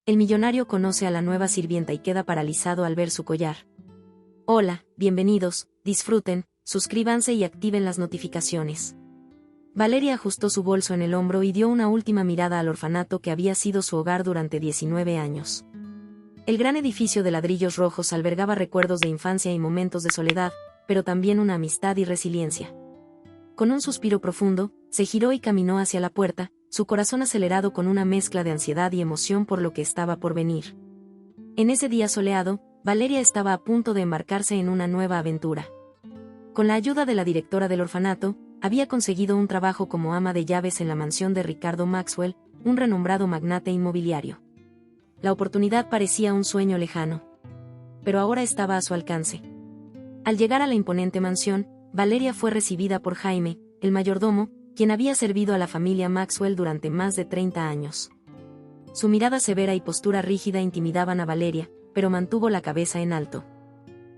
El millonario conoce a la nueva sirvienta y queda paralizado al ver su collar. Hola, bienvenidos, disfruten, suscríbanse y activen las notificaciones. Valeria ajustó su bolso en el hombro y dio una última mirada al orfanato que había sido su hogar durante 19 años. El gran edificio de ladrillos rojos albergaba recuerdos de infancia y momentos de soledad, pero también una amistad y resiliencia. Con un suspiro profundo, se giró y caminó hacia la puerta, su corazón acelerado con una mezcla de ansiedad y emoción por lo que estaba por venir. En ese día soleado, Valeria estaba a punto de embarcarse en una nueva aventura. Con la ayuda de la directora del orfanato, había conseguido un trabajo como ama de llaves en la mansión de Ricardo Maxwell, un renombrado magnate inmobiliario. La oportunidad parecía un sueño lejano. Pero ahora estaba a su alcance. Al llegar a la imponente mansión, Valeria fue recibida por Jaime, el mayordomo, quien había servido a la familia Maxwell durante más de 30 años. Su mirada severa y postura rígida intimidaban a Valeria, pero mantuvo la cabeza en alto.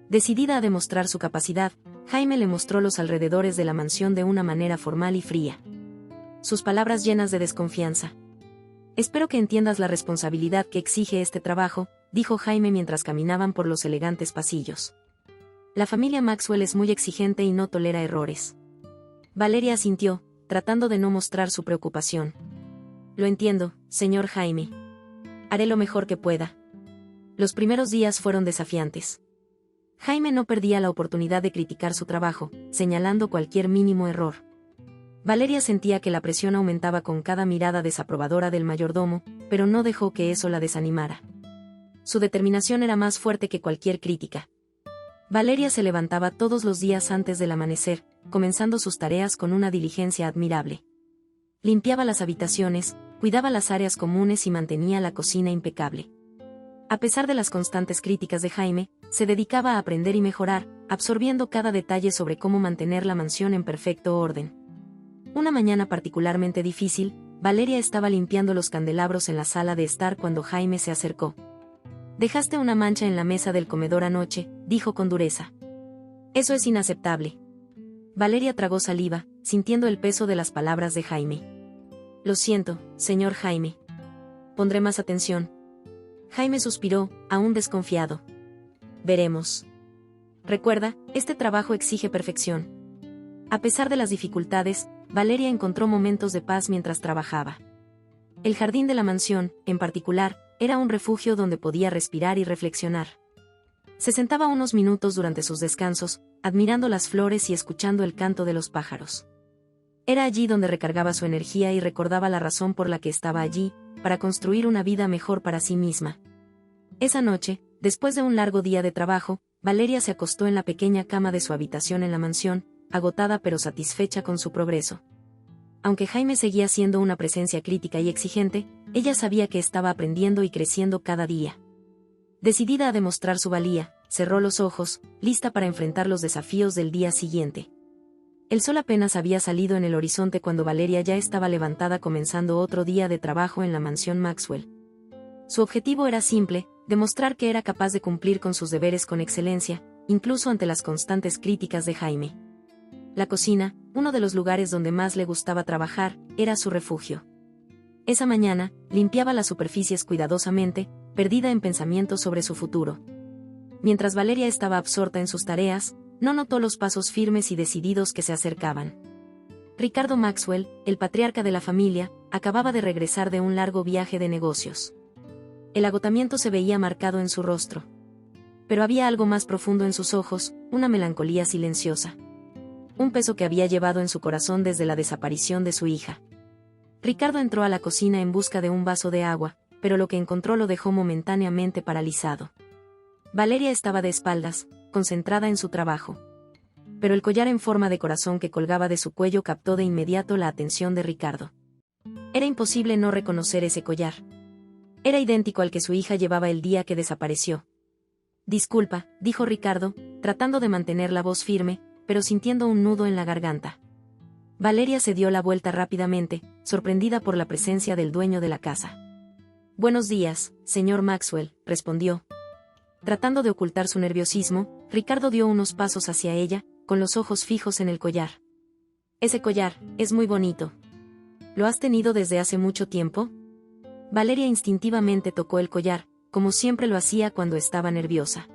Decidida a demostrar su capacidad, Jaime le mostró los alrededores de la mansión de una manera formal y fría. Sus palabras llenas de desconfianza. «Espero que entiendas la responsabilidad que exige este trabajo», dijo Jaime mientras caminaban por los elegantes pasillos. «La familia Maxwell es muy exigente y no tolera errores». Valeria asintió, tratando de no mostrar su preocupación. «Lo entiendo, señor Jaime. Haré lo mejor que pueda». Los primeros días fueron desafiantes. Jaime no perdía la oportunidad de criticar su trabajo, señalando cualquier mínimo error. Valeria sentía que la presión aumentaba con cada mirada desaprobadora del mayordomo, pero no dejó que eso la desanimara. Su determinación era más fuerte que cualquier crítica. Valeria se levantaba todos los días antes del amanecer, comenzando sus tareas con una diligencia admirable. Limpiaba las habitaciones, cuidaba las áreas comunes y mantenía la cocina impecable. A pesar de las constantes críticas de Jaime, se dedicaba a aprender y mejorar, absorbiendo cada detalle sobre cómo mantener la mansión en perfecto orden. Una mañana particularmente difícil, Valeria estaba limpiando los candelabros en la sala de estar cuando Jaime se acercó. «Dejaste una mancha en la mesa del comedor anoche», dijo con dureza. «Eso es inaceptable». Valeria tragó saliva, sintiendo el peso de las palabras de Jaime. «Lo siento, señor Jaime. Pondré más atención». Jaime suspiró, aún desconfiado. «Veremos. Recuerda, este trabajo exige perfección». A pesar de las dificultades, Valeria encontró momentos de paz mientras trabajaba. El jardín de la mansión, en particular, era un refugio donde podía respirar y reflexionar. Se sentaba unos minutos durante sus descansos, admirando las flores y escuchando el canto de los pájaros. Era allí donde recargaba su energía y recordaba la razón por la que estaba allí, para construir una vida mejor para sí misma. Esa noche, después de un largo día de trabajo, Valeria se acostó en la pequeña cama de su habitación en la mansión, agotada pero satisfecha con su progreso. Aunque Jaime seguía siendo una presencia crítica y exigente, ella sabía que estaba aprendiendo y creciendo cada día. Decidida a demostrar su valía, cerró los ojos, lista para enfrentar los desafíos del día siguiente. El sol apenas había salido en el horizonte cuando Valeria ya estaba levantada comenzando otro día de trabajo en la mansión Maxwell. Su objetivo era simple, demostrar que era capaz de cumplir con sus deberes con excelencia, incluso ante las constantes críticas de Jaime. La cocina, uno de los lugares donde más le gustaba trabajar, era su refugio. Esa mañana, limpiaba las superficies cuidadosamente, perdida en pensamientos sobre su futuro. Mientras Valeria estaba absorta en sus tareas, no notó los pasos firmes y decididos que se acercaban. Ricardo Maxwell, el patriarca de la familia, acababa de regresar de un largo viaje de negocios. El agotamiento se veía marcado en su rostro. Pero había algo más profundo en sus ojos, una melancolía silenciosa. Un peso que había llevado en su corazón desde la desaparición de su hija. Ricardo entró a la cocina en busca de un vaso de agua, pero lo que encontró lo dejó momentáneamente paralizado. Valeria estaba de espaldas, concentrada en su trabajo. Pero el collar en forma de corazón que colgaba de su cuello captó de inmediato la atención de Ricardo. Era imposible no reconocer ese collar. Era idéntico al que su hija llevaba el día que desapareció. «Disculpa», dijo Ricardo, tratando de mantener la voz firme, pero sintiendo un nudo en la garganta. Valeria se dio la vuelta rápidamente, sorprendida por la presencia del dueño de la casa. «Buenos días, señor Maxwell», respondió. Tratando de ocultar su nerviosismo, Ricardo dio unos pasos hacia ella, con los ojos fijos en el collar. «Ese collar, es muy bonito. ¿Lo has tenido desde hace mucho tiempo?». Valeria instintivamente tocó el collar, como siempre lo hacía cuando estaba nerviosa.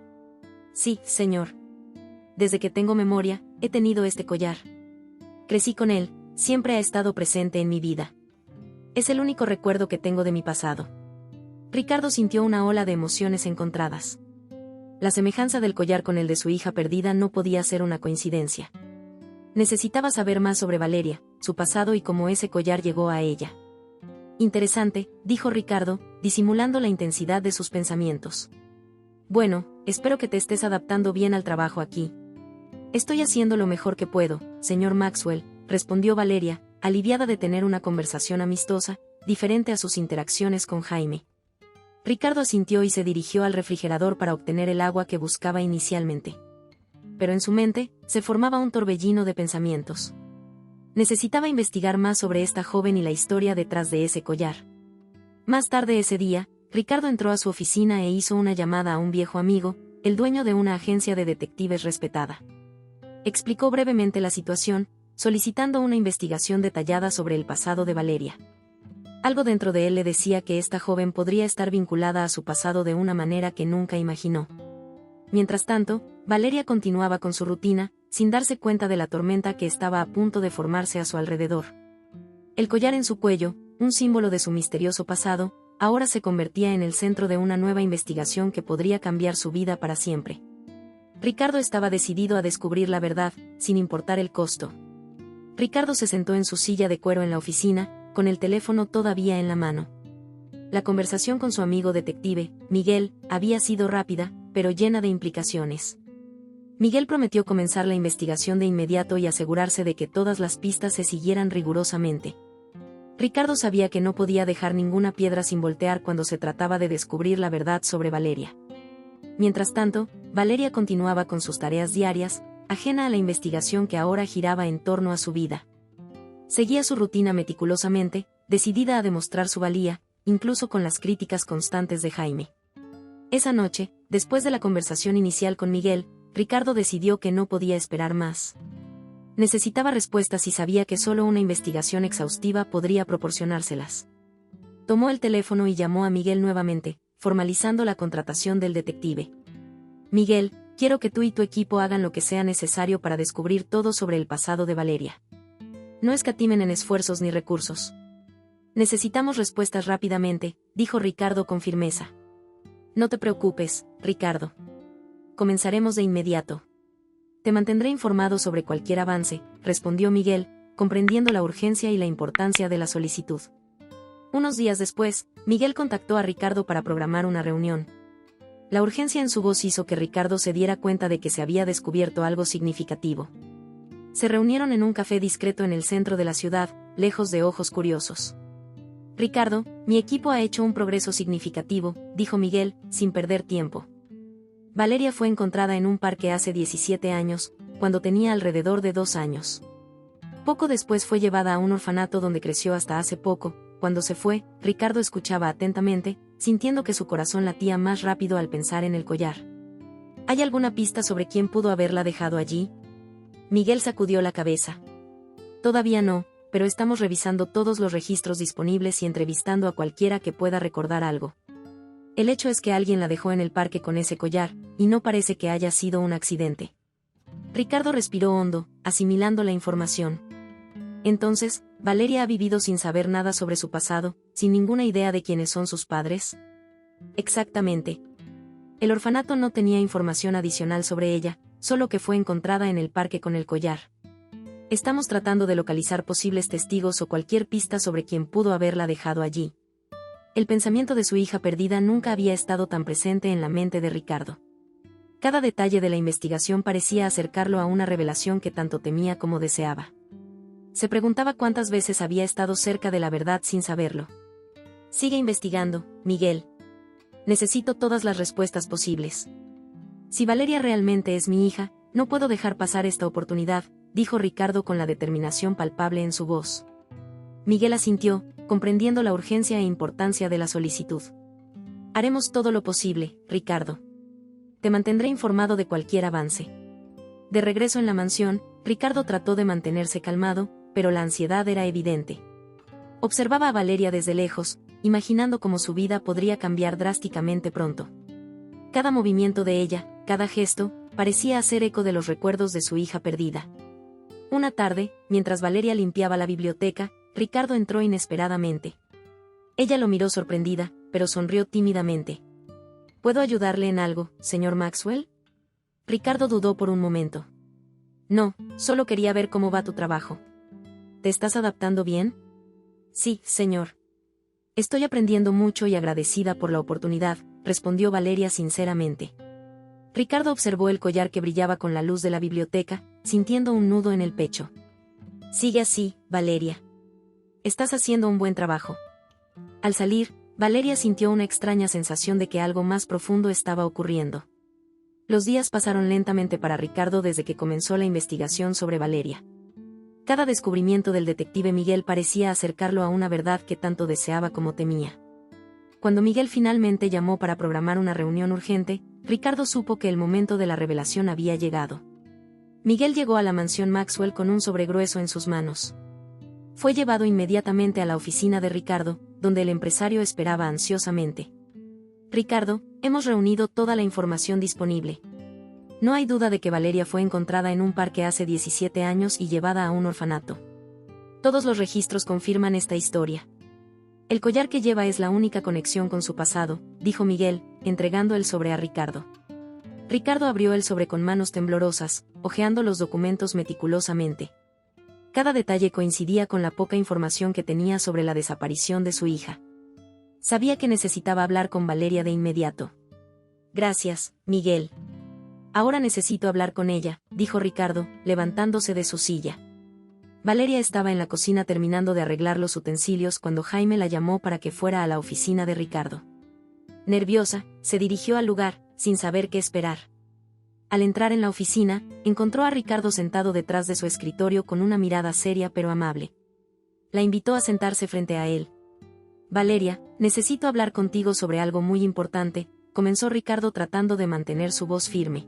Sí, señor. Desde que tengo memoria, he tenido este collar. Crecí con él, siempre ha estado presente en mi vida. Es el único recuerdo que tengo de mi pasado. Ricardo sintió una ola de emociones encontradas. La semejanza del collar con el de su hija perdida no podía ser una coincidencia. Necesitaba saber más sobre Valeria, su pasado y cómo ese collar llegó a ella. Interesante, dijo Ricardo, disimulando la intensidad de sus pensamientos. Bueno, espero que te estés adaptando bien al trabajo aquí. Estoy haciendo lo mejor que puedo, señor Maxwell, respondió Valeria, aliviada de tener una conversación amistosa, diferente a sus interacciones con Jaime. Ricardo asintió y se dirigió al refrigerador para obtener el agua que buscaba inicialmente. Pero en su mente, se formaba un torbellino de pensamientos. Necesitaba investigar más sobre esta joven y la historia detrás de ese collar. Más tarde ese día, Ricardo entró a su oficina e hizo una llamada a un viejo amigo, el dueño de una agencia de detectives respetada. Explicó brevemente la situación, solicitando una investigación detallada sobre el pasado de Valeria. Algo dentro de él le decía que esta joven podría estar vinculada a su pasado de una manera que nunca imaginó. Mientras tanto, Valeria continuaba con su rutina, sin darse cuenta de la tormenta que estaba a punto de formarse a su alrededor. El collar en su cuello, un símbolo de su misterioso pasado, ahora se convertía en el centro de una nueva investigación que podría cambiar su vida para siempre. Ricardo estaba decidido a descubrir la verdad, sin importar el costo. Ricardo se sentó en su silla de cuero en la oficina, con el teléfono todavía en la mano. La conversación con su amigo detective, Miguel, había sido rápida, pero llena de implicaciones. Miguel prometió comenzar la investigación de inmediato y asegurarse de que todas las pistas se siguieran rigurosamente. Ricardo sabía que no podía dejar ninguna piedra sin voltear cuando se trataba de descubrir la verdad sobre Valeria. Mientras tanto, Valeria continuaba con sus tareas diarias, ajena a la investigación que ahora giraba en torno a su vida. Seguía su rutina meticulosamente, decidida a demostrar su valía, incluso con las críticas constantes de Jaime. Esa noche, después de la conversación inicial con Miguel, Ricardo decidió que no podía esperar más. Necesitaba respuestas y sabía que solo una investigación exhaustiva podría proporcionárselas. Tomó el teléfono y llamó a Miguel nuevamente, formalizando la contratación del detective. Miguel, quiero que tú y tu equipo hagan lo que sea necesario para descubrir todo sobre el pasado de Valeria. No escatimen en esfuerzos ni recursos. Necesitamos respuestas rápidamente, dijo Ricardo con firmeza. No te preocupes, Ricardo. Comenzaremos de inmediato. Te mantendré informado sobre cualquier avance, respondió Miguel, comprendiendo la urgencia y la importancia de la solicitud. Unos días después, Miguel contactó a Ricardo para programar una reunión. La urgencia en su voz hizo que Ricardo se diera cuenta de que se había descubierto algo significativo. Se reunieron en un café discreto en el centro de la ciudad, lejos de ojos curiosos. Ricardo, mi equipo ha hecho un progreso significativo, dijo Miguel, sin perder tiempo. Valeria fue encontrada en un parque hace 17 años, cuando tenía alrededor de 2 años. Poco después fue llevada a un orfanato donde creció hasta hace poco. Cuando se fue, Ricardo escuchaba atentamente, sintiendo que su corazón latía más rápido al pensar en el collar. ¿Hay alguna pista sobre quién pudo haberla dejado allí? Miguel sacudió la cabeza. Todavía no, pero estamos revisando todos los registros disponibles y entrevistando a cualquiera que pueda recordar algo. El hecho es que alguien la dejó en el parque con ese collar, y no parece que haya sido un accidente. Ricardo respiró hondo, asimilando la información. Entonces, ¿Valeria ha vivido sin saber nada sobre su pasado, sin ninguna idea de quiénes son sus padres? Exactamente. El orfanato no tenía información adicional sobre ella, solo que fue encontrada en el parque con el collar. Estamos tratando de localizar posibles testigos o cualquier pista sobre quién pudo haberla dejado allí. El pensamiento de su hija perdida nunca había estado tan presente en la mente de Ricardo. Cada detalle de la investigación parecía acercarlo a una revelación que tanto temía como deseaba. Se preguntaba cuántas veces había estado cerca de la verdad sin saberlo. Sigue investigando, Miguel. Necesito todas las respuestas posibles. Si Valeria realmente es mi hija, no puedo dejar pasar esta oportunidad, dijo Ricardo con la determinación palpable en su voz. Miguel asintió, comprendiendo la urgencia e importancia de la solicitud. Haremos todo lo posible, Ricardo. Te mantendré informado de cualquier avance. De regreso en la mansión, Ricardo trató de mantenerse calmado, pero la ansiedad era evidente. Observaba a Valeria desde lejos, imaginando cómo su vida podría cambiar drásticamente pronto. Cada movimiento de ella, cada gesto, parecía hacer eco de los recuerdos de su hija perdida. Una tarde, mientras Valeria limpiaba la biblioteca, Ricardo entró inesperadamente. Ella lo miró sorprendida, pero sonrió tímidamente. ¿Puedo ayudarle en algo, señor Maxwell? Ricardo dudó por un momento. No, solo quería ver cómo va tu trabajo. ¿Te estás adaptando bien? Sí, señor. Estoy aprendiendo mucho y agradecida por la oportunidad, respondió Valeria sinceramente. Ricardo observó el collar que brillaba con la luz de la biblioteca, sintiendo un nudo en el pecho. Sigue así, Valeria. Estás haciendo un buen trabajo. Al salir, Valeria sintió una extraña sensación de que algo más profundo estaba ocurriendo. Los días pasaron lentamente para Ricardo desde que comenzó la investigación sobre Valeria. Cada descubrimiento del detective Miguel parecía acercarlo a una verdad que tanto deseaba como temía. Cuando Miguel finalmente llamó para programar una reunión urgente, Ricardo supo que el momento de la revelación había llegado. Miguel llegó a la mansión Maxwell con un sobre grueso en sus manos. Fue llevado inmediatamente a la oficina de Ricardo, donde el empresario esperaba ansiosamente. Ricardo, hemos reunido toda la información disponible. No hay duda de que Valeria fue encontrada en un parque hace 17 años y llevada a un orfanato. Todos los registros confirman esta historia. El collar que lleva es la única conexión con su pasado, dijo Miguel, entregando el sobre a Ricardo. Ricardo abrió el sobre con manos temblorosas, hojeando los documentos meticulosamente. Cada detalle coincidía con la poca información que tenía sobre la desaparición de su hija. Sabía que necesitaba hablar con Valeria de inmediato. Gracias, Miguel. Ahora necesito hablar con ella, dijo Ricardo, levantándose de su silla. Valeria estaba en la cocina terminando de arreglar los utensilios cuando Jaime la llamó para que fuera a la oficina de Ricardo. Nerviosa, se dirigió al lugar, sin saber qué esperar. Al entrar en la oficina, encontró a Ricardo sentado detrás de su escritorio con una mirada seria pero amable. La invitó a sentarse frente a él. Valeria, necesito hablar contigo sobre algo muy importante, comenzó Ricardo tratando de mantener su voz firme.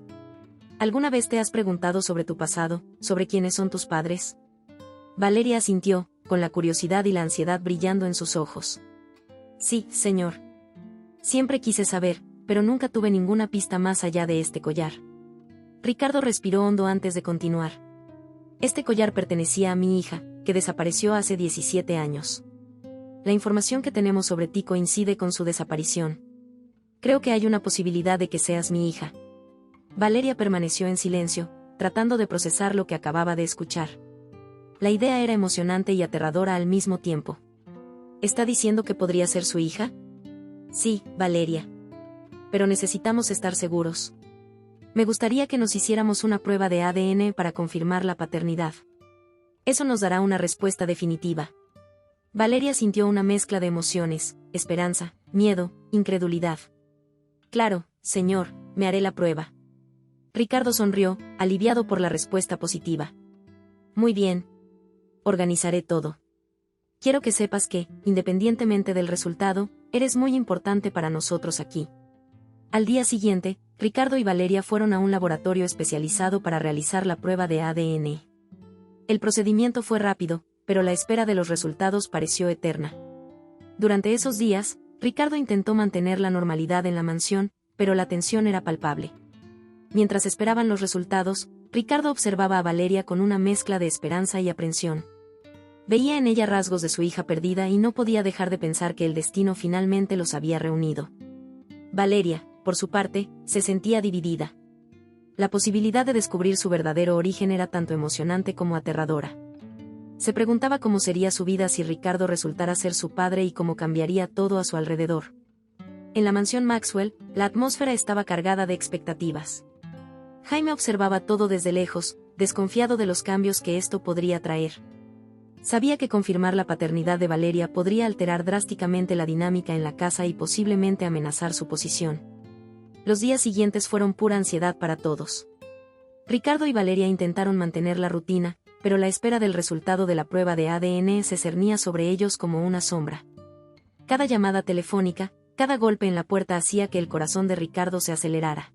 ¿Alguna vez te has preguntado sobre tu pasado, sobre quiénes son tus padres? Valeria asintió, con la curiosidad y la ansiedad brillando en sus ojos. Sí, señor. Siempre quise saber, pero nunca tuve ninguna pista más allá de este collar. Ricardo respiró hondo antes de continuar. Este collar pertenecía a mi hija, que desapareció hace 17 años. La información que tenemos sobre ti coincide con su desaparición. Creo que hay una posibilidad de que seas mi hija. Valeria permaneció en silencio, tratando de procesar lo que acababa de escuchar. La idea era emocionante y aterradora al mismo tiempo. ¿Está diciendo que podría ser su hija? Sí, Valeria. Pero necesitamos estar seguros. Me gustaría que nos hiciéramos una prueba de ADN para confirmar la paternidad. Eso nos dará una respuesta definitiva. Valeria sintió una mezcla de emociones, esperanza, miedo, incredulidad. Claro, señor, me haré la prueba. Ricardo sonrió, aliviado por la respuesta positiva. Muy bien. Organizaré todo. Quiero que sepas que, independientemente del resultado, eres muy importante para nosotros aquí. Al día siguiente, Ricardo y Valeria fueron a un laboratorio especializado para realizar la prueba de ADN. El procedimiento fue rápido, pero la espera de los resultados pareció eterna. Durante esos días, Ricardo intentó mantener la normalidad en la mansión, pero la tensión era palpable. Mientras esperaban los resultados, Ricardo observaba a Valeria con una mezcla de esperanza y aprensión. Veía en ella rasgos de su hija perdida y no podía dejar de pensar que el destino finalmente los había reunido. Valeria, por su parte, se sentía dividida. La posibilidad de descubrir su verdadero origen era tanto emocionante como aterradora. Se preguntaba cómo sería su vida si Ricardo resultara ser su padre y cómo cambiaría todo a su alrededor. En la mansión Maxwell, la atmósfera estaba cargada de expectativas. Jaime observaba todo desde lejos, desconfiado de los cambios que esto podría traer. Sabía que confirmar la paternidad de Valeria podría alterar drásticamente la dinámica en la casa y posiblemente amenazar su posición. Los días siguientes fueron pura ansiedad para todos. Ricardo y Valeria intentaron mantener la rutina, pero la espera del resultado de la prueba de ADN se cernía sobre ellos como una sombra. Cada llamada telefónica, cada golpe en la puerta hacía que el corazón de Ricardo se acelerara.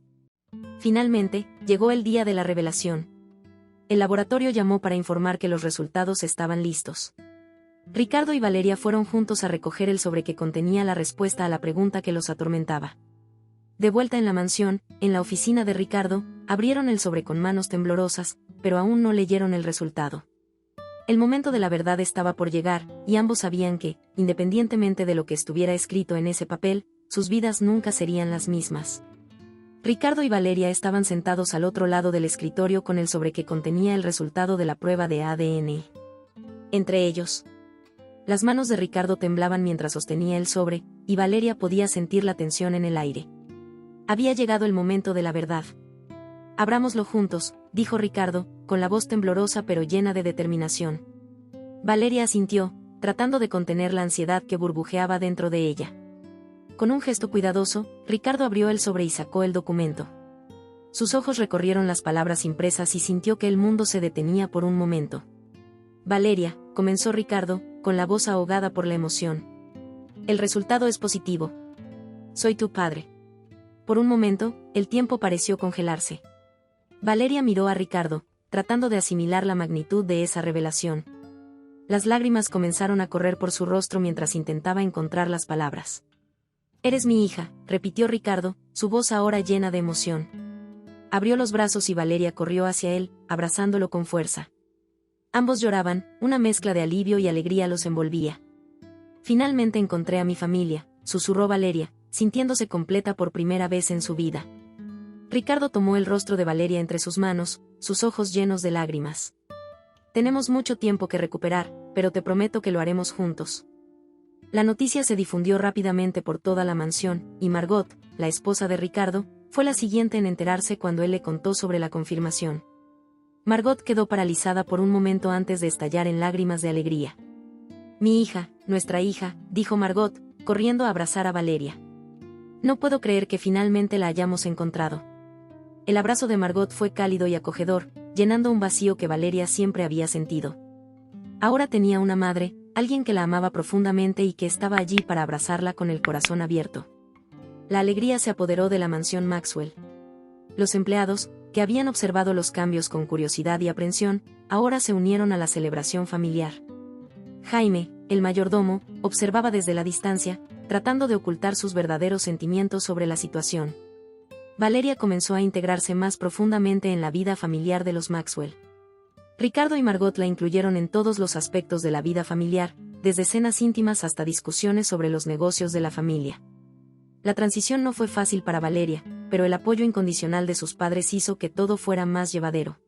Finalmente, llegó el día de la revelación. El laboratorio llamó para informar que los resultados estaban listos. Ricardo y Valeria fueron juntos a recoger el sobre que contenía la respuesta a la pregunta que los atormentaba. De vuelta en la mansión, en la oficina de Ricardo, abrieron el sobre con manos temblorosas, pero aún no leyeron el resultado. El momento de la verdad estaba por llegar, y ambos sabían que, independientemente de lo que estuviera escrito en ese papel, sus vidas nunca serían las mismas. Ricardo y Valeria estaban sentados al otro lado del escritorio con el sobre que contenía el resultado de la prueba de ADN. Entre ellos. Las manos de Ricardo temblaban mientras sostenía el sobre, y Valeria podía sentir la tensión en el aire. Había llegado el momento de la verdad. Abrámoslo juntos, dijo Ricardo, con la voz temblorosa pero llena de determinación. Valeria asintió, tratando de contener la ansiedad que burbujeaba dentro de ella. Con un gesto cuidadoso, Ricardo abrió el sobre y sacó el documento. Sus ojos recorrieron las palabras impresas y sintió que el mundo se detenía por un momento. Valeria, comenzó Ricardo, con la voz ahogada por la emoción. El resultado es positivo. Soy tu padre. Por un momento, el tiempo pareció congelarse. Valeria miró a Ricardo, tratando de asimilar la magnitud de esa revelación. Las lágrimas comenzaron a correr por su rostro mientras intentaba encontrar las palabras. Eres mi hija, repitió Ricardo, su voz ahora llena de emoción. Abrió los brazos y Valeria corrió hacia él, abrazándolo con fuerza. Ambos lloraban, una mezcla de alivio y alegría los envolvía. Finalmente encontré a mi familia, susurró Valeria, sintiéndose completa por primera vez en su vida. Ricardo tomó el rostro de Valeria entre sus manos, sus ojos llenos de lágrimas. Tenemos mucho tiempo que recuperar, pero te prometo que lo haremos juntos. La noticia se difundió rápidamente por toda la mansión, y Margot, la esposa de Ricardo, fue la siguiente en enterarse cuando él le contó sobre la confirmación. Margot quedó paralizada por un momento antes de estallar en lágrimas de alegría. Mi hija, nuestra hija, dijo Margot, corriendo a abrazar a Valeria. No puedo creer que finalmente la hayamos encontrado. El abrazo de Margot fue cálido y acogedor, llenando un vacío que Valeria siempre había sentido. Ahora tenía una madre, alguien que la amaba profundamente y que estaba allí para abrazarla con el corazón abierto. La alegría se apoderó de la mansión Maxwell. Los empleados, que habían observado los cambios con curiosidad y aprensión, ahora se unieron a la celebración familiar. Jaime, el mayordomo, observaba desde la distancia, tratando de ocultar sus verdaderos sentimientos sobre la situación. Valeria comenzó a integrarse más profundamente en la vida familiar de los Maxwell. Ricardo y Margot la incluyeron en todos los aspectos de la vida familiar, desde cenas íntimas hasta discusiones sobre los negocios de la familia. La transición no fue fácil para Valeria, pero el apoyo incondicional de sus padres hizo que todo fuera más llevadero.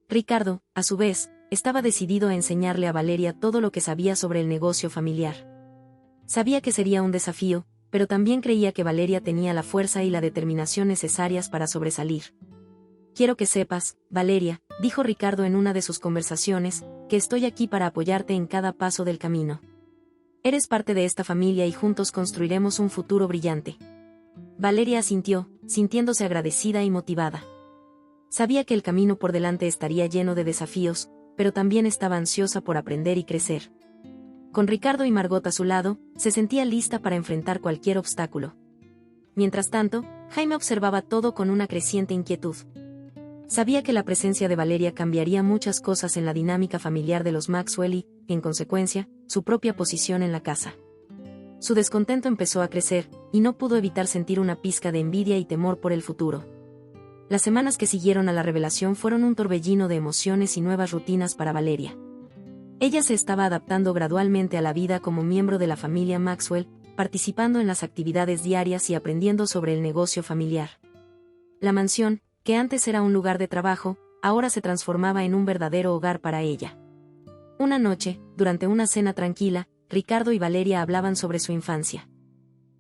Ricardo, a su vez, estaba decidido a enseñarle a Valeria todo lo que sabía sobre el negocio familiar. Sabía que sería un desafío, pero también creía que Valeria tenía la fuerza y la determinación necesarias para sobresalir. Quiero que sepas, Valeria, dijo Ricardo en una de sus conversaciones, que estoy aquí para apoyarte en cada paso del camino. Eres parte de esta familia y juntos construiremos un futuro brillante. Valeria asintió, sintiéndose agradecida y motivada. Sabía que el camino por delante estaría lleno de desafíos, pero también estaba ansiosa por aprender y crecer. Con Ricardo y Margot a su lado, se sentía lista para enfrentar cualquier obstáculo. Mientras tanto, Jaime observaba todo con una creciente inquietud. Sabía que la presencia de Valeria cambiaría muchas cosas en la dinámica familiar de los Maxwell y, en consecuencia, su propia posición en la casa. Su descontento empezó a crecer, y no pudo evitar sentir una pizca de envidia y temor por el futuro. Las semanas que siguieron a la revelación fueron un torbellino de emociones y nuevas rutinas para Valeria. Ella se estaba adaptando gradualmente a la vida como miembro de la familia Maxwell, participando en las actividades diarias y aprendiendo sobre el negocio familiar. La mansión, que antes era un lugar de trabajo, ahora se transformaba en un verdadero hogar para ella. Una noche, durante una cena tranquila, Ricardo y Valeria hablaban sobre su infancia.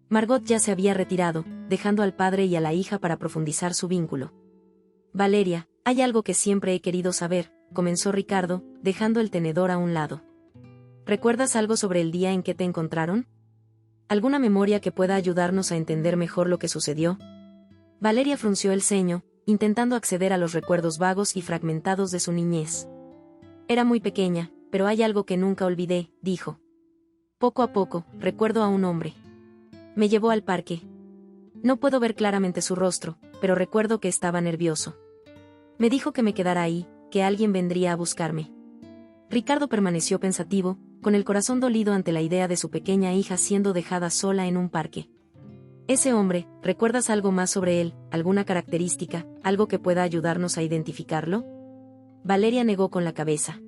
Margot ya se había retirado, dejando al padre y a la hija para profundizar su vínculo. Valeria, hay algo que siempre he querido saber, comenzó Ricardo, dejando el tenedor a un lado. ¿Recuerdas algo sobre el día en que te encontraron? ¿Alguna memoria que pueda ayudarnos a entender mejor lo que sucedió? Valeria frunció el ceño, intentando acceder a los recuerdos vagos y fragmentados de su niñez. Era muy pequeña, pero hay algo que nunca olvidé, dijo. Poco a poco, recuerdo a un hombre. Me llevó al parque. No puedo ver claramente su rostro, pero recuerdo que estaba nervioso. Me dijo que me quedara ahí, que alguien vendría a buscarme. Ricardo permaneció pensativo, con el corazón dolido ante la idea de su pequeña hija siendo dejada sola en un parque. Ese hombre, ¿recuerdas algo más sobre él, alguna característica, algo que pueda ayudarnos a identificarlo? Valeria negó con la cabeza.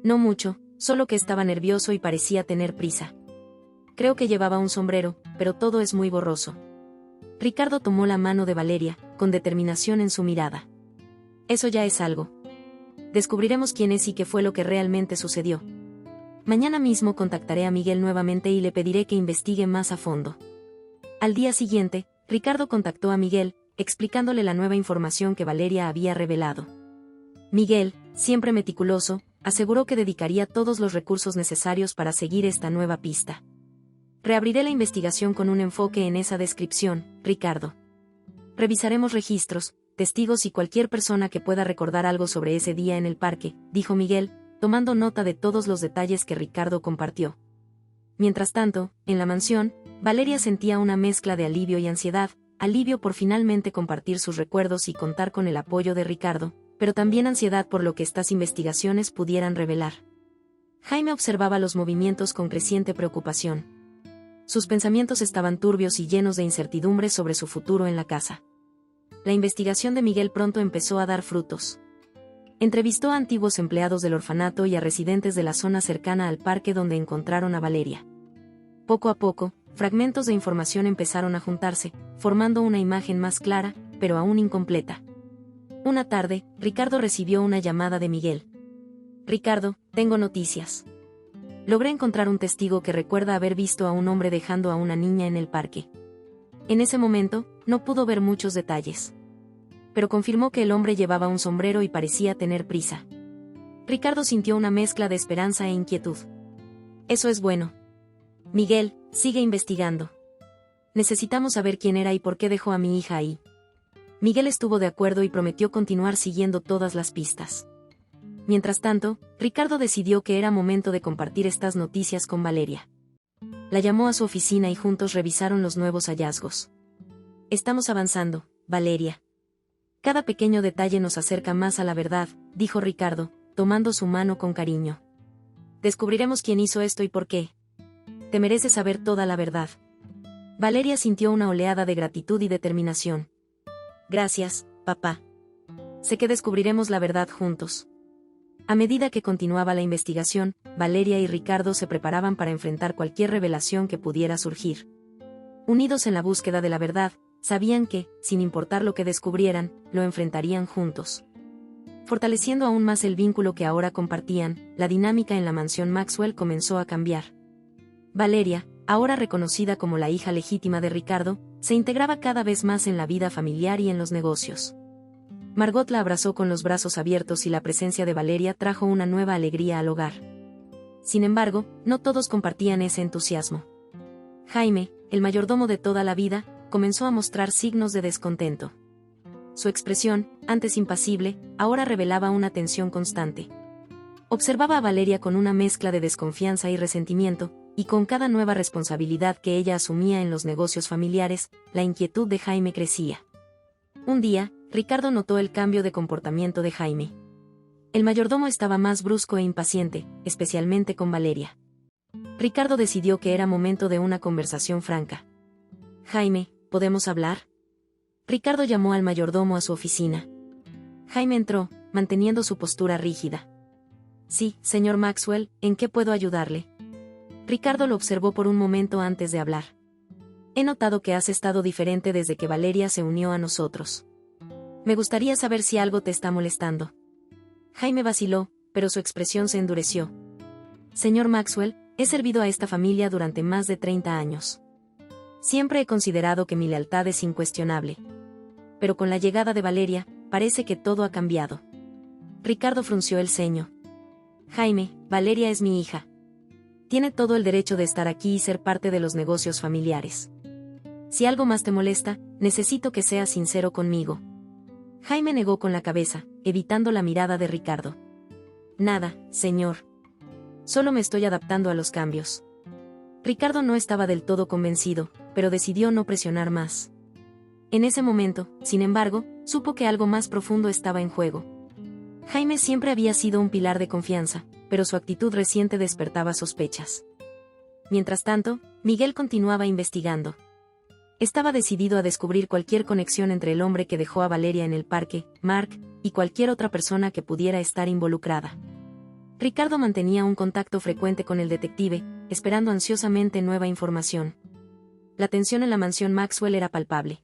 No mucho, solo que estaba nervioso y parecía tener prisa. Creo que llevaba un sombrero, pero todo es muy borroso. Ricardo tomó la mano de Valeria, con determinación en su mirada. Eso ya es algo. Descubriremos quién es y qué fue lo que realmente sucedió. Mañana mismo contactaré a Miguel nuevamente y le pediré que investigue más a fondo. Al día siguiente, Ricardo contactó a Miguel, explicándole la nueva información que Valeria había revelado. Miguel, siempre meticuloso, aseguró que dedicaría todos los recursos necesarios para seguir esta nueva pista. Reabriré la investigación con un enfoque en esa descripción, Ricardo. Revisaremos registros, testigos y cualquier persona que pueda recordar algo sobre ese día en el parque, dijo Miguel, tomando nota de todos los detalles que Ricardo compartió. Mientras tanto, en la mansión, Valeria sentía una mezcla de alivio y ansiedad, alivio por finalmente compartir sus recuerdos y contar con el apoyo de Ricardo, pero también ansiedad por lo que estas investigaciones pudieran revelar. Jaime observaba los movimientos con creciente preocupación. Sus pensamientos estaban turbios y llenos de incertidumbre sobre su futuro en la casa. La investigación de Miguel pronto empezó a dar frutos. Entrevistó a antiguos empleados del orfanato y a residentes de la zona cercana al parque donde encontraron a Valeria. Poco a poco, fragmentos de información empezaron a juntarse, formando una imagen más clara, pero aún incompleta. Una tarde, Ricardo recibió una llamada de Miguel. Ricardo, tengo noticias. Logré encontrar un testigo que recuerda haber visto a un hombre dejando a una niña en el parque. En ese momento, no pudo ver muchos detalles. Pero confirmó que el hombre llevaba un sombrero y parecía tener prisa. Ricardo sintió una mezcla de esperanza e inquietud. Eso es bueno. Miguel, sigue investigando. Necesitamos saber quién era y por qué dejó a mi hija ahí. Miguel estuvo de acuerdo y prometió continuar siguiendo todas las pistas. Mientras tanto, Ricardo decidió que era momento de compartir estas noticias con Valeria. La llamó a su oficina y juntos revisaron los nuevos hallazgos. Estamos avanzando, Valeria. Cada pequeño detalle nos acerca más a la verdad, dijo Ricardo, tomando su mano con cariño. Descubriremos quién hizo esto y por qué. Te mereces saber toda la verdad. Valeria sintió una oleada de gratitud y determinación. Gracias, papá. Sé que descubriremos la verdad juntos. A medida que continuaba la investigación, Valeria y Ricardo se preparaban para enfrentar cualquier revelación que pudiera surgir. Unidos en la búsqueda de la verdad, sabían que, sin importar lo que descubrieran, lo enfrentarían juntos. Fortaleciendo aún más el vínculo que ahora compartían, la dinámica en la mansión Maxwell comenzó a cambiar. Valeria, ahora reconocida como la hija legítima de Ricardo, se integraba cada vez más en la vida familiar y en los negocios. Margot la abrazó con los brazos abiertos y la presencia de Valeria trajo una nueva alegría al hogar. Sin embargo, no todos compartían ese entusiasmo. Jaime, el mayordomo de toda la vida, comenzó a mostrar signos de descontento. Su expresión, antes impasible, ahora revelaba una tensión constante. Observaba a Valeria con una mezcla de desconfianza y resentimiento, y con cada nueva responsabilidad que ella asumía en los negocios familiares, la inquietud de Jaime crecía. Un día, Ricardo notó el cambio de comportamiento de Jaime. El mayordomo estaba más brusco e impaciente, especialmente con Valeria. Ricardo decidió que era momento de una conversación franca. Jaime, ¿podemos hablar? Ricardo llamó al mayordomo a su oficina. Jaime entró, manteniendo su postura rígida. Sí, señor Maxwell, ¿en qué puedo ayudarle? Ricardo lo observó por un momento antes de hablar. He notado que has estado diferente desde que Valeria se unió a nosotros. Me gustaría saber si algo te está molestando. Jaime vaciló, pero su expresión se endureció. Señor Maxwell, he servido a esta familia durante más de 30 años. Siempre he considerado que mi lealtad es incuestionable. Pero con la llegada de Valeria, parece que todo ha cambiado. Ricardo frunció el ceño. Jaime, Valeria es mi hija. Tiene todo el derecho de estar aquí y ser parte de los negocios familiares. Si algo más te molesta, necesito que seas sincero conmigo. Jaime negó con la cabeza, evitando la mirada de Ricardo. Nada, señor. Solo me estoy adaptando a los cambios. Ricardo no estaba del todo convencido, pero decidió no presionar más. En ese momento, sin embargo, supo que algo más profundo estaba en juego. Jaime siempre había sido un pilar de confianza, pero su actitud reciente despertaba sospechas. Mientras tanto, Miguel continuaba investigando. Estaba decidido a descubrir cualquier conexión entre el hombre que dejó a Valeria en el parque, Mark, y cualquier otra persona que pudiera estar involucrada. Ricardo mantenía un contacto frecuente con el detective, esperando ansiosamente nueva información. La tensión en la mansión Maxwell era palpable.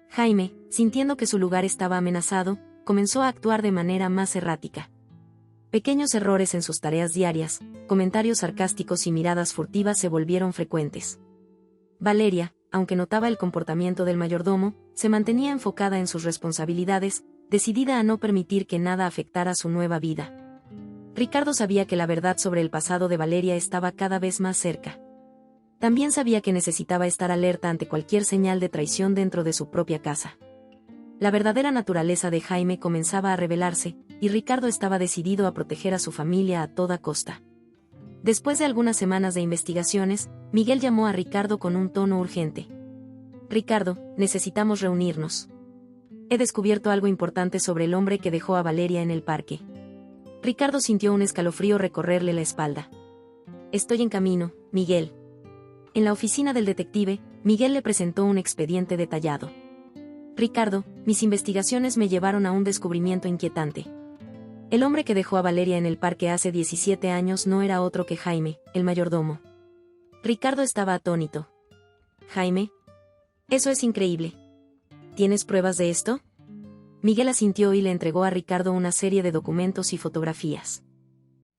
Jaime, sintiendo que su lugar estaba amenazado, comenzó a actuar de manera más errática. Pequeños errores en sus tareas diarias, comentarios sarcásticos y miradas furtivas se volvieron frecuentes. Valeria, aunque notaba el comportamiento del mayordomo, se mantenía enfocada en sus responsabilidades, decidida a no permitir que nada afectara su nueva vida. Ricardo sabía que la verdad sobre el pasado de Valeria estaba cada vez más cerca. También sabía que necesitaba estar alerta ante cualquier señal de traición dentro de su propia casa. La verdadera naturaleza de Jaime comenzaba a revelarse, y Ricardo estaba decidido a proteger a su familia a toda costa. Después de algunas semanas de investigaciones, Miguel llamó a Ricardo con un tono urgente. «Ricardo, necesitamos reunirnos. He descubierto algo importante sobre el hombre que dejó a Valeria en el parque». Ricardo sintió un escalofrío recorrerle la espalda. «Estoy en camino, Miguel». En la oficina del detective, Miguel le presentó un expediente detallado. «Ricardo, mis investigaciones me llevaron a un descubrimiento inquietante. El hombre que dejó a Valeria en el parque hace 17 años no era otro que Jaime, el mayordomo». Ricardo estaba atónito. «¿Jaime? Eso es increíble. ¿Tienes pruebas de esto?». Miguel asintió y le entregó a Ricardo una serie de documentos y fotografías.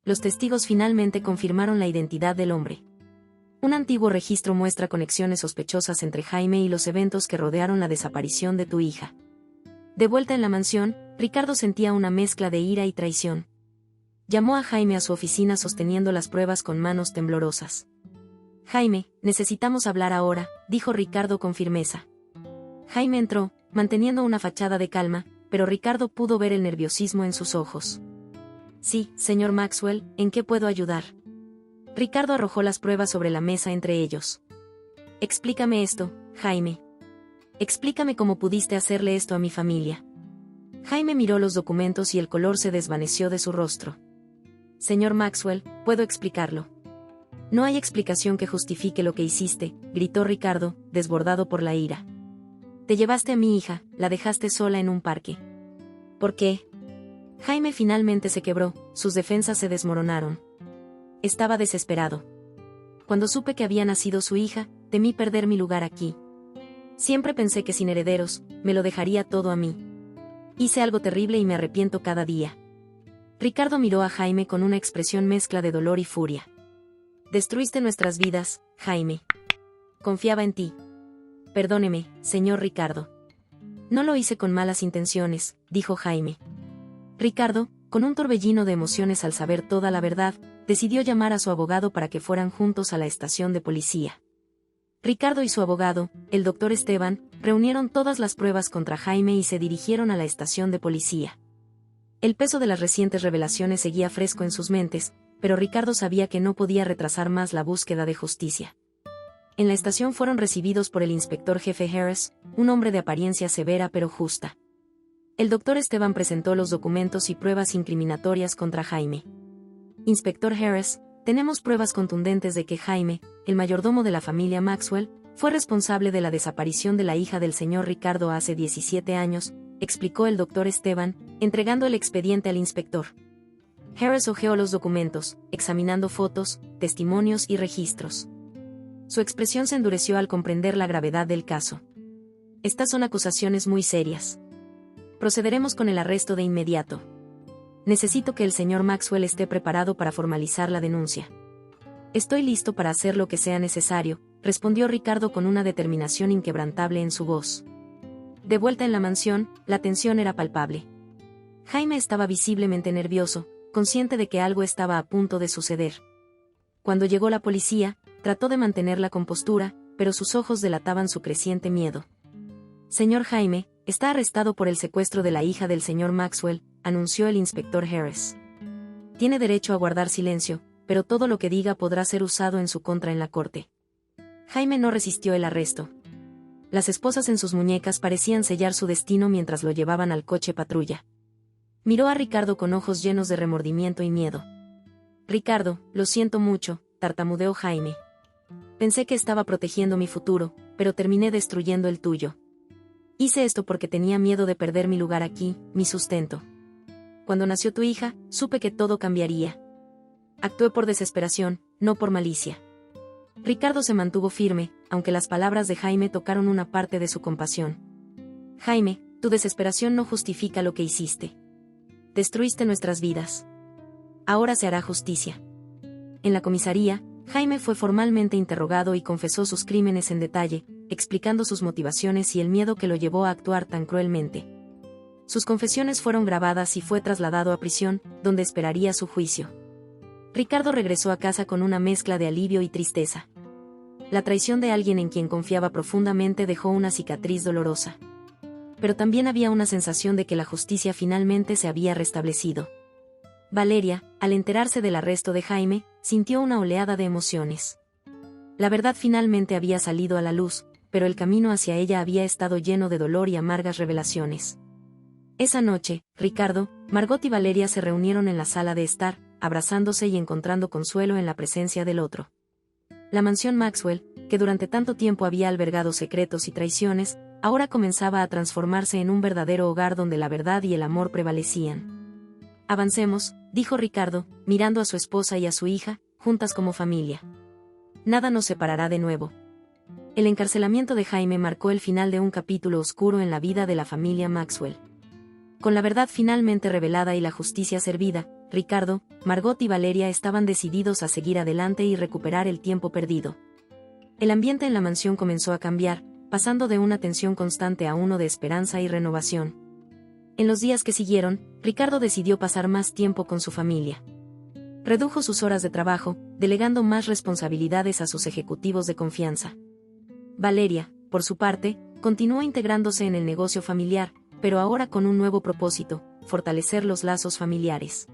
Los testigos finalmente confirmaron la identidad del hombre. Un antiguo registro muestra conexiones sospechosas entre Jaime y los eventos que rodearon la desaparición de tu hija. De vuelta en la mansión, Ricardo sentía una mezcla de ira y traición. Llamó a Jaime a su oficina sosteniendo las pruebas con manos temblorosas. «Jaime, necesitamos hablar ahora», dijo Ricardo con firmeza. Jaime entró, manteniendo una fachada de calma, pero Ricardo pudo ver el nerviosismo en sus ojos. «Sí, señor Maxwell, ¿en qué puedo ayudar?». Ricardo arrojó las pruebas sobre la mesa entre ellos. «Explícame esto, Jaime. Explícame cómo pudiste hacerle esto a mi familia». Jaime miró los documentos y el color se desvaneció de su rostro. «Señor Maxwell, puedo explicarlo». «No hay explicación que justifique lo que hiciste», gritó Ricardo, desbordado por la ira. «Te llevaste a mi hija, la dejaste sola en un parque». «¿Por qué?». Jaime finalmente se quebró, sus defensas se desmoronaron. Estaba desesperado. «Cuando supe que había nacido su hija, temí perder mi lugar aquí. Siempre pensé que sin herederos, me lo dejaría todo a mí. Hice algo terrible y me arrepiento cada día». Ricardo miró a Jaime con una expresión mezcla de dolor y furia. «Destruiste nuestras vidas, Jaime. Confiaba en ti». «Perdóneme, señor Ricardo. No lo hice con malas intenciones», dijo Jaime. Ricardo, con un torbellino de emociones al saber toda la verdad, decidió llamar a su abogado para que fueran juntos a la estación de policía. Ricardo y su abogado, el doctor Esteban, reunieron todas las pruebas contra Jaime y se dirigieron a la estación de policía. El peso de las recientes revelaciones seguía fresco en sus mentes, pero Ricardo sabía que no podía retrasar más la búsqueda de justicia. En la estación fueron recibidos por el inspector jefe Harris, un hombre de apariencia severa pero justa. El doctor Esteban presentó los documentos y pruebas incriminatorias contra Jaime. «Inspector Harris, tenemos pruebas contundentes de que Jaime, el mayordomo de la familia Maxwell, fue responsable de la desaparición de la hija del señor Ricardo hace 17 años», explicó el doctor Esteban, entregando el expediente al inspector. Harris hojeó los documentos, examinando fotos, testimonios y registros. Su expresión se endureció al comprender la gravedad del caso. «Estas son acusaciones muy serias. Procederemos con el arresto de inmediato. Necesito que el señor Maxwell esté preparado para formalizar la denuncia». «Estoy listo para hacer lo que sea necesario», respondió Ricardo con una determinación inquebrantable en su voz. De vuelta en la mansión, la tensión era palpable. Jaime estaba visiblemente nervioso, consciente de que algo estaba a punto de suceder. Cuando llegó la policía, trató de mantener la compostura, pero sus ojos delataban su creciente miedo. «Señor Jaime, está arrestado por el secuestro de la hija del señor Maxwell», anunció el inspector Harris. «Tiene derecho a guardar silencio, pero todo lo que diga podrá ser usado en su contra en la corte». Jaime no resistió el arresto. Las esposas en sus muñecas parecían sellar su destino mientras lo llevaban al coche patrulla. Miró a Ricardo con ojos llenos de remordimiento y miedo. Ricardo, lo siento mucho, tartamudeó Jaime. Pensé que estaba protegiendo mi futuro, pero terminé destruyendo el tuyo. Hice esto porque tenía miedo de perder mi lugar aquí, mi sustento. Cuando nació tu hija, supe que todo cambiaría. Actué por desesperación, no por malicia. Ricardo se mantuvo firme, aunque las palabras de Jaime tocaron una parte de su compasión. Jaime, tu desesperación no justifica lo que hiciste. Destruiste nuestras vidas. Ahora se hará justicia. En la comisaría, Jaime fue formalmente interrogado y confesó sus crímenes en detalle, explicando sus motivaciones y el miedo que lo llevó a actuar tan cruelmente. Sus confesiones fueron grabadas y fue trasladado a prisión, donde esperaría su juicio. Ricardo regresó a casa con una mezcla de alivio y tristeza. La traición de alguien en quien confiaba profundamente dejó una cicatriz dolorosa. Pero también había una sensación de que la justicia finalmente se había restablecido. Valeria, al enterarse del arresto de Jaime, sintió una oleada de emociones. La verdad finalmente había salido a la luz, pero el camino hacia ella había estado lleno de dolor y amargas revelaciones. Esa noche, Ricardo, Margot y Valeria se reunieron en la sala de estar, abrazándose y encontrando consuelo en la presencia del otro. La mansión Maxwell, que durante tanto tiempo había albergado secretos y traiciones, ahora comenzaba a transformarse en un verdadero hogar donde la verdad y el amor prevalecían. Avancemos, dijo Ricardo, mirando a su esposa y a su hija, juntas como familia. Nada nos separará de nuevo. El encarcelamiento de Jaime marcó el final de un capítulo oscuro en la vida de la familia Maxwell. Con la verdad finalmente revelada y la justicia servida, Ricardo, Margot y Valeria estaban decididos a seguir adelante y recuperar el tiempo perdido. El ambiente en la mansión comenzó a cambiar, pasando de una tensión constante a uno de esperanza y renovación. En los días que siguieron, Ricardo decidió pasar más tiempo con su familia. Redujo sus horas de trabajo, delegando más responsabilidades a sus ejecutivos de confianza. Valeria, por su parte, continuó integrándose en el negocio familiar, pero ahora con un nuevo propósito: fortalecer los lazos familiares.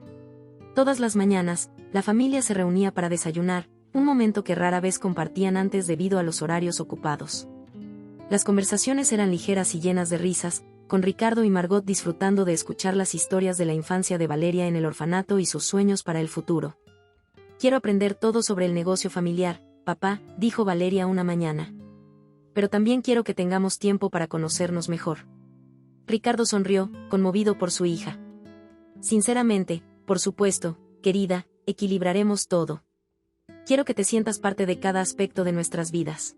Todas las mañanas, la familia se reunía para desayunar, un momento que rara vez compartían antes debido a los horarios ocupados. Las conversaciones eran ligeras y llenas de risas, con Ricardo y Margot disfrutando de escuchar las historias de la infancia de Valeria en el orfanato y sus sueños para el futuro. Quiero aprender todo sobre el negocio familiar, papá, dijo Valeria una mañana. Pero también quiero que tengamos tiempo para conocernos mejor. Ricardo sonrió, conmovido por su hija. Sinceramente, por supuesto, querida, equilibraremos todo. Quiero que te sientas parte de cada aspecto de nuestras vidas.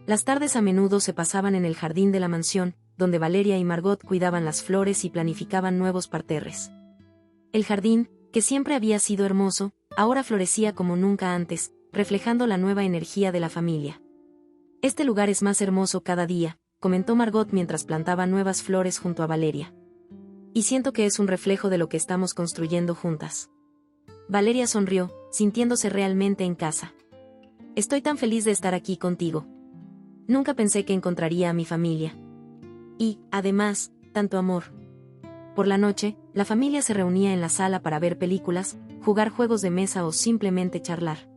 Las tardes a menudo se pasaban en el jardín de la mansión, donde Valeria y Margot cuidaban las flores y planificaban nuevos parterres. El jardín, que siempre había sido hermoso, ahora florecía como nunca antes, reflejando la nueva energía de la familia. Este lugar es más hermoso cada día, comentó Margot mientras plantaba nuevas flores junto a Valeria. Y siento que es un reflejo de lo que estamos construyendo juntas. Valeria sonrió, sintiéndose realmente en casa. Estoy tan feliz de estar aquí contigo. Nunca pensé que encontraría a mi familia. Y, además, tanto amor. Por la noche, la familia se reunía en la sala para ver películas, jugar juegos de mesa o simplemente charlar.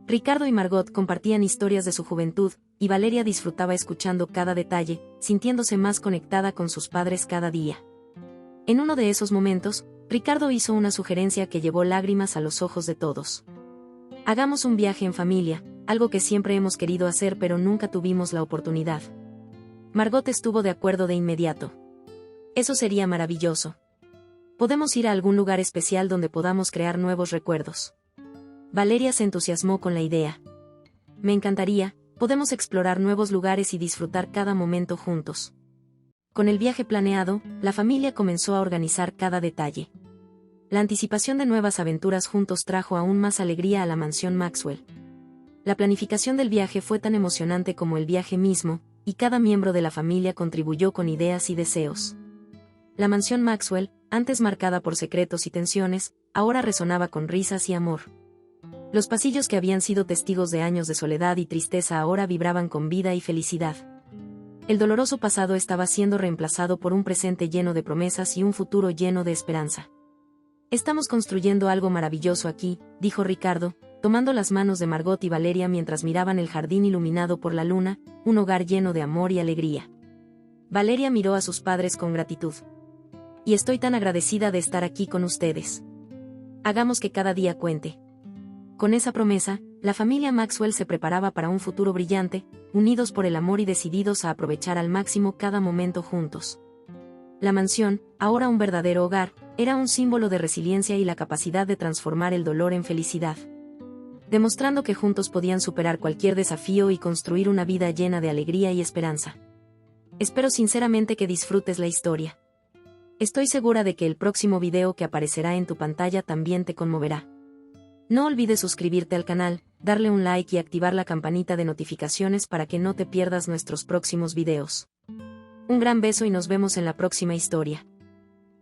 Ricardo y Margot compartían historias de su juventud, y Valeria disfrutaba escuchando cada detalle, sintiéndose más conectada con sus padres cada día. En uno de esos momentos, Ricardo hizo una sugerencia que llevó lágrimas a los ojos de todos. Hagamos un viaje en familia, algo que siempre hemos querido hacer pero nunca tuvimos la oportunidad. Margot estuvo de acuerdo de inmediato. Eso sería maravilloso. Podemos ir a algún lugar especial donde podamos crear nuevos recuerdos. Valeria se entusiasmó con la idea. Me encantaría, podemos explorar nuevos lugares y disfrutar cada momento juntos. Con el viaje planeado, la familia comenzó a organizar cada detalle. La anticipación de nuevas aventuras juntos trajo aún más alegría a la mansión Maxwell. La planificación del viaje fue tan emocionante como el viaje mismo, y cada miembro de la familia contribuyó con ideas y deseos. La mansión Maxwell, antes marcada por secretos y tensiones, ahora resonaba con risas y amor. Los pasillos que habían sido testigos de años de soledad y tristeza ahora vibraban con vida y felicidad. El doloroso pasado estaba siendo reemplazado por un presente lleno de promesas y un futuro lleno de esperanza. Estamos construyendo algo maravilloso aquí, dijo Ricardo, tomando las manos de Margot y Valeria mientras miraban el jardín iluminado por la luna, un hogar lleno de amor y alegría. Valeria miró a sus padres con gratitud. Y estoy tan agradecida de estar aquí con ustedes. Hagamos que cada día cuente. Con esa promesa, la familia Maxwell se preparaba para un futuro brillante, unidos por el amor y decididos a aprovechar al máximo cada momento juntos. La mansión, ahora un verdadero hogar, era un símbolo de resiliencia y la capacidad de transformar el dolor en felicidad, demostrando que juntos podían superar cualquier desafío y construir una vida llena de alegría y esperanza. Espero sinceramente que disfrutes la historia. Estoy segura de que el próximo video que aparecerá en tu pantalla también te conmoverá. No olvides suscribirte al canal, darle un like y activar la campanita de notificaciones para que no te pierdas nuestros próximos videos. Un gran beso y nos vemos en la próxima historia.